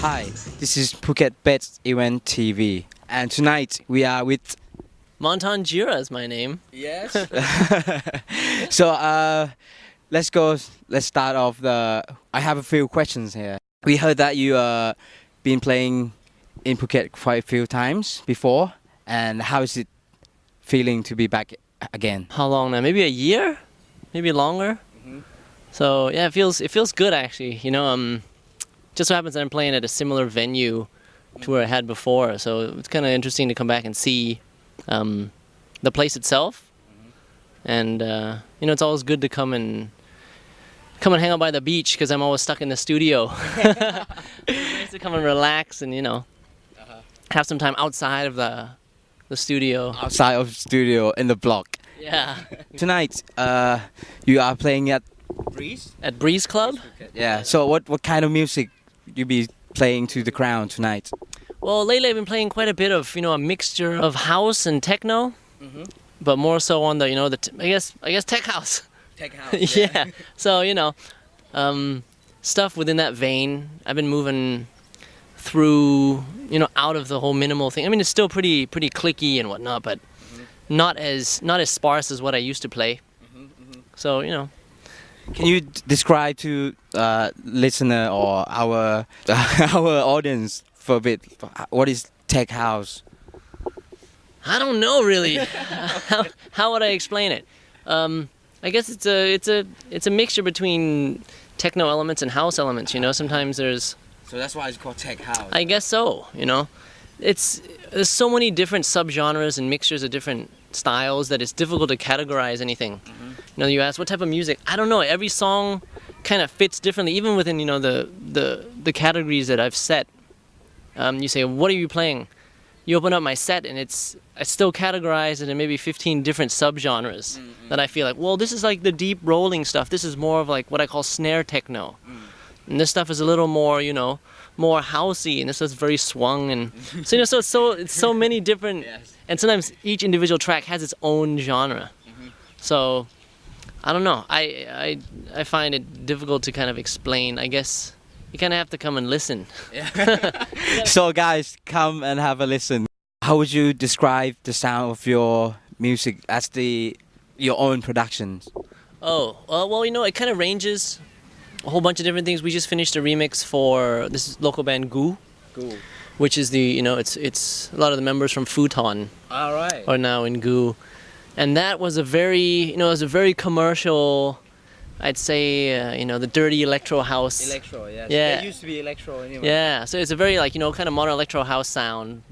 Hi, this is Phuket Best Event TV, and tonight we are with. Montonn Jira is my name. Yes. So let's go. Let's start off I have a few questions here. We heard that you been playing in Phuket quite a few times before, and how is it feeling to be back again? How long now? Maybe a year, maybe longer. So yeah, it feels good actually. Just so happens that I'm playing at a similar venue to where I had before. So it's kind of interesting to come back and see the place itself. And it's always good to come and hang out by the beach because I'm always stuck in the studio. It's nice to come and relax and have some time outside of the studio. Outside of the studio in the block. Yeah. Tonight, you are playing at Breeze? At Breeze Club? Yeah. So what kind of music you be playing to the crowd tonight? Well, lately I've been playing quite a bit of a mixture of house and techno, but more so on the I guess tech house. Tech house. Yeah. So stuff within that vein. I've been moving through out of the whole minimal thing. I mean, it's still pretty clicky and whatnot, but not as sparse as what I used to play. So Can you describe to listener or our our audience for a bit what is tech house? I don't know really. How would I explain it? I guess it's a mixture between techno elements and house elements. Sometimes there's. So that's why it's called tech house. I guess so. There's so many different subgenres and mixtures of different styles that it's difficult to categorize anything. You ask what type of music. I don't know. Every song kind of fits differently, even within the categories that I've set. You say, what are you playing? You open up my set and I still categorize it in maybe 15 different subgenres that I feel like, well, this is like the deep rolling stuff. This is more of like what I call snare techno. And this stuff is a little more, more housey, and this is very swung, and so it's so many different, and sometimes each individual track has its own genre. So I don't know. I find it difficult to kind of explain. I guess you kind of have to come and listen. So guys, come and have a listen. How would you describe the sound of your music as your own productions? Oh, well, it kind of ranges. A whole bunch of different things. We just finished a remix for this local band Goo, which is it's a lot of the members from Montonn are now in Goo, and that was a very commercial, I'd say the dirty electro house. Electro, yes. Yeah. It used to be electro anyway. Yeah, so it's a very kind of modern electro house sound,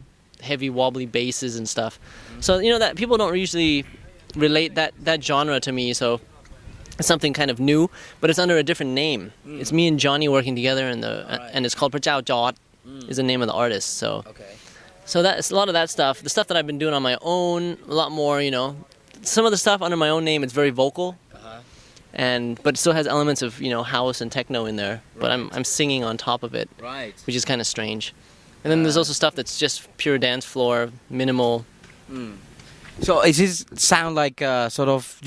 heavy wobbly basses and stuff. So that people don't usually relate that genre to me. So. It's something kind of new, but it's under a different name. It's me and Johnny working together, and it's called Prachao Jot is the name of the artist. So that's a lot of that stuff. The stuff that I've been doing on my own, a lot more. Some of the stuff under my own name, it's very vocal, but it still has elements of house and techno in there. But I'm singing on top of it, which is kind of strange. And then there's also stuff that's just pure dance floor, minimal. So is this sound like sort of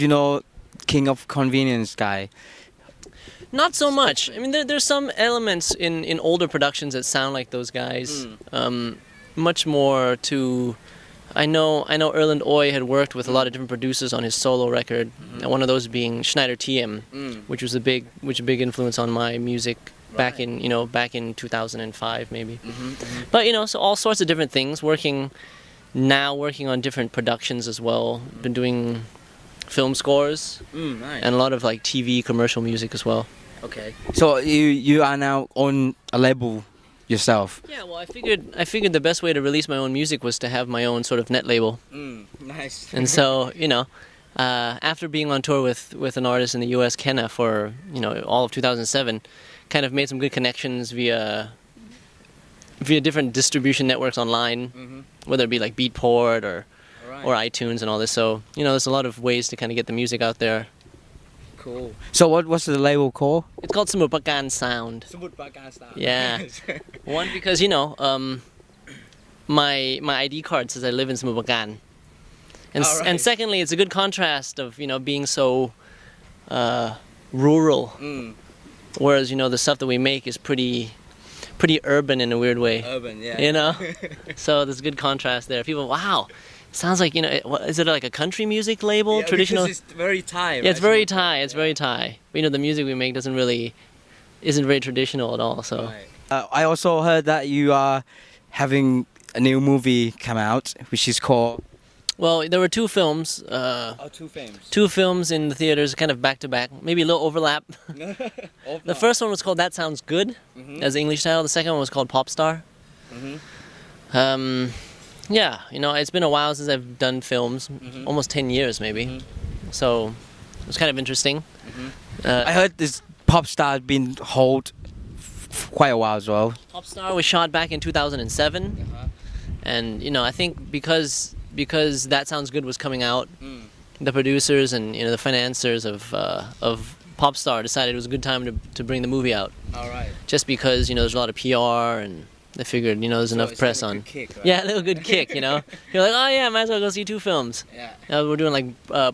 King of Convenience guy? Not so much. I mean, there's some elements in older productions that sound like those guys. Much more to. I know Erland Oy had worked with a lot of different producers on his solo record, and one of those being Schneider TM, which was a big influence on my music back in 2005 maybe. But so all sorts of different things. Working on different productions as well. Been doing film scores and a lot of like TV commercial music as well. Okay. So you are now on a label yourself? Yeah. Well, I figured the best way to release my own music was to have my own sort of net label. Nice. And so after being on tour with an artist in the U.S., Kenna, for all of 2007, kind of made some good connections via different distribution networks online, whether it be like Beatport or iTunes and all this. So there's a lot of ways to kind of get the music out there. Cool. So what's the label called? It's called Samut Sound. Yeah. One, because my ID card says I live in Samut, and secondly, it's a good contrast of being so rural, whereas the stuff that we make is pretty pretty urban in a weird way. Urban, yeah. You know, so there's good contrast there. People, wow, sounds like is it like a country music label? Yeah, Traditional? because it's very Thai. Yeah, it's very Thai. It's very Thai. But the music we make isn't very traditional at all. So Right. I also heard that you are having a new movie come out, which is called. well, there were two films. Two films. Two films in the theaters, kind of back to back. Maybe a little overlap. The first one was called That Sounds Good, as the English title. The second one was called Pop Star. Yeah, it's been a while since I've done films, almost 10 years maybe. So it was kind of interesting. I heard this pop star had been hold quite a while as well. Pop Star was shot back in 2007, and I think because That Sounds Good was coming out, the producers and the financiers of Pop Star decided it was a good time to bring the movie out. All right. Just because there's a lot of PR and they figured there's enough it's press like a on. good kick, right? Yeah, a little good kick. You're like, oh yeah, might as well go see two films. Yeah. We're doing like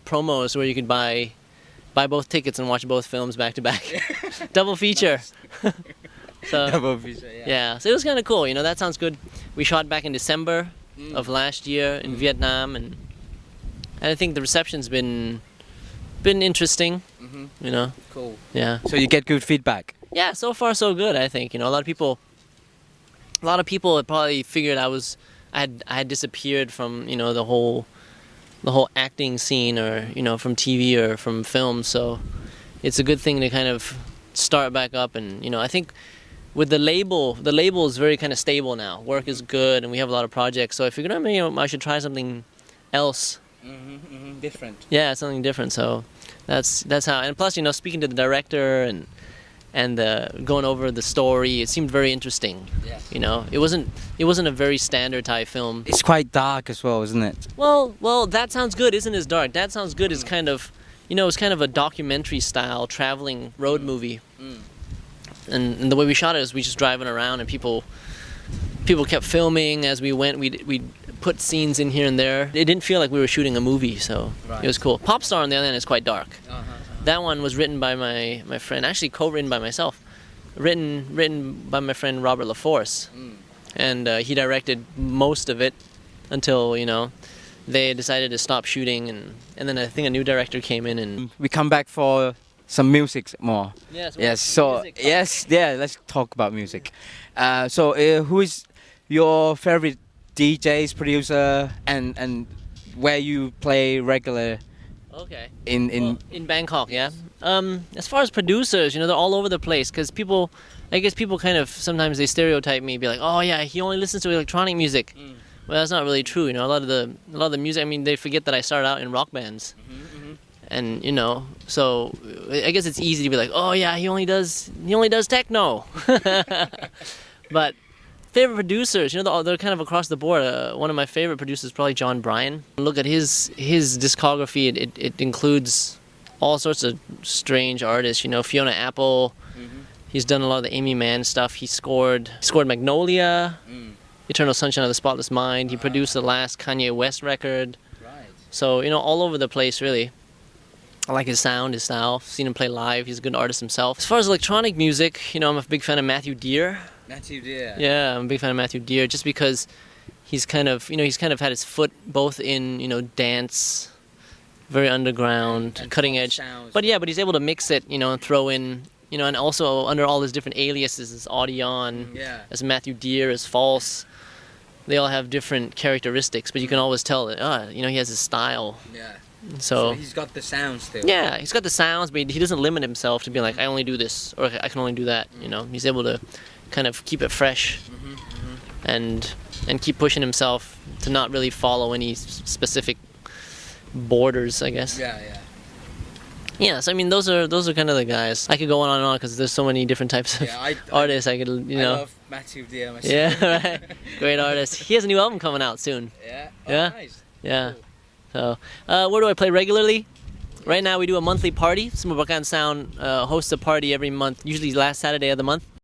promos where you could buy both tickets and watch both films back to back, double feature. So Double feature, yeah. yeah, so it was kind of cool. That Sounds Good. We shot back in December of last year in Vietnam, and I think the reception's been interesting. Cool. Yeah. So you get good feedback. Yeah, so far so good. I think a lot of people had probably figured I had disappeared from the whole acting scene, or from TV or from film. So it's a good thing to kind of start back up, and I think with the label is very kind of stable now. Work is good, and we have a lot of projects. So I figured I should try something else. Different. Yeah, something different. So that's how. And plus, speaking to the director and going over the story, it seemed very interesting. Yeah. It wasn't a very standard Thai film. It's quite dark as well, isn't it? Well, That Sounds Good isn't as dark. That Sounds Good is kind of, it's kind of a documentary style traveling road movie. And the way we shot it is we just driving around, and people kept filming as we went. We put scenes in here and there. It didn't feel like we were shooting a movie, so Right. it was cool. Pop Star on the other hand is quite dark. That one was written by my friend, actually co-written by myself, written by my friend Robert LaForce, and he directed most of it until they decided to stop shooting, and then I think a new director came in and We come back for some music more. yes. So let's talk about music. Who is your favorite DJs, producer, and where you play regular Okay. in In Bangkok, yeah. As far as producers, they're all over the place because I guess people kind of sometimes they stereotype me, be like, oh yeah, he only listens to electronic music. Well, that's not really true. A lot of the music. I mean, they forget that I started out in rock bands, and so I guess it's easy to be like, oh yeah, he only does techno. But favorite producers, they're kind of across the board. One of my favorite producers is probably John Bryan. Look at his discography. It includes all sorts of strange artists. Fiona Apple. He's done a lot of the Amy Mann stuff. He scored Magnolia, Eternal Sunshine of the Spotless Mind. He produced the last Kanye West record. Right. So all over the place really. I like his sound, his style. Seen him play live. He's a good artist himself. As far as electronic music, I'm a big fan of Matthew Deere. Matthew Deere. Yeah, I'm a big fan of Matthew Deere just because he's kind of had his foot both in, dance, very underground, And cutting pop edge. sounds. But yeah, but he's able to mix it, and throw in, and also under all his different aliases, as Audion, Yeah. as Matthew Deere, as False. They all have different characteristics, but you can always tell that, he has his style. Yeah. So he's got the sound still. yeah, he's got the sounds, but he doesn't limit himself to be like, I only do this, or I can only do that. He's able to kind of keep it fresh, and keep pushing himself to not really follow any specific borders, I guess. Yeah. Yeah, so I mean, those are kind of the guys. I could go on and on because there's so many different types of artists. I could, I love Matthew Deere myself. Yeah, right. Great artist. He has a new album coming out soon. Yeah. Yeah? Nice. Yeah. So, where do I play regularly? Right now we do a monthly party. Sumabakan Sound hosts a party every month, usually last Saturday of the month.